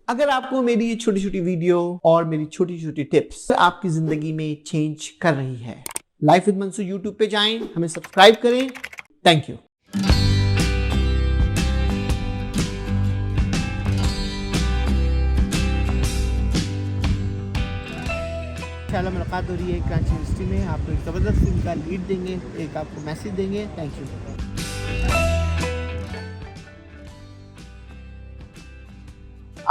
अगर आपको मेरी ये छोटी छोटी वीडियो और मेरी छोटी छोटी टिप्स आपकी जिंदगी में चेंज कर रही है, लाइफ विद मंसूर यूट्यूब पे जाएं, हमें सब्सक्राइब करें। Thank you. इंशाल्लाह मुलाकात हो रही है कराची यूनिवर्सिटी में। आपको एक ज़बरदस्त इनका लीड देंगे, एक आपको मैसेज देंगे। Thank you.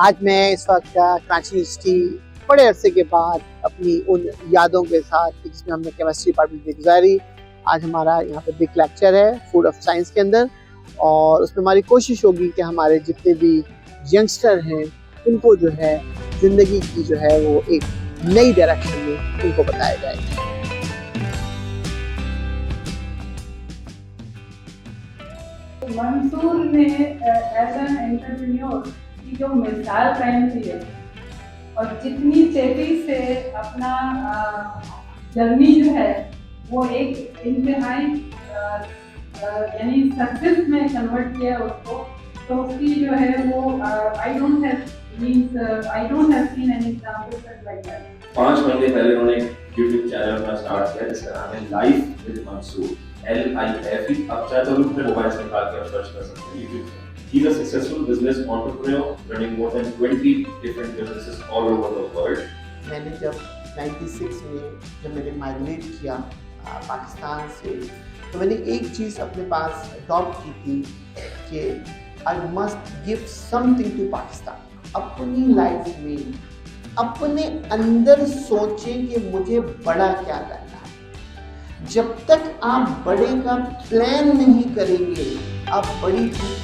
आज मैं इस वक्त कराची यूनिवर्सिटी बड़े अरसे के बाद अपनी उन यादों के साथ जिसमें हमने केमिस्ट्री डिपार्टमेंट में गुजारी। आज हमारा यहाँ पे बिग लेक्चर है फूड ऑफ साइंस के अंदर, और उसमें हमारी कोशिश होगी कि हमारे जितने भी यंगस्टर हैं उनको जो है ज़िंदगी की जो है वो एक नई डायरेक्शन में उनको बताया जाए। मंसूर ने एज एन एंटरप्रेन्योर की जो मिसाल कायम की है और जितनी तेजी से अपना जर्नी जो है वो एक इंतहाई यानी सक्सेस में कन्वर्ट किया उसको, तो उसकी जो है वो I don't have seen any examples like that. 5 महीने पहले उन्होंने एक यूट्यूब चैनल अपना स्टार्ट किया जिसका नाम है लाइफ विद मंसूर, LIFE। आप चाहे तो अपने मोबाइल से निकाल के सर्च कर सकते हैं यूट्यूब पे। He is a successful business entrepreneur running more than 20 different businesses all over the world. मैंने जब 96 में जब मैंने माइग्रेट किया पाकिस्तान से, तो मैंने एक चीज़ अपने पास अडॉप्ट की थी कि I must give something to Pakistan. अपनी लाइफ में अपने अंदर सोचें कि मुझे बड़ा क्या करना है। जब तक आप बड़े का प्लान नहीं करेंगे, आप बड़ी चीज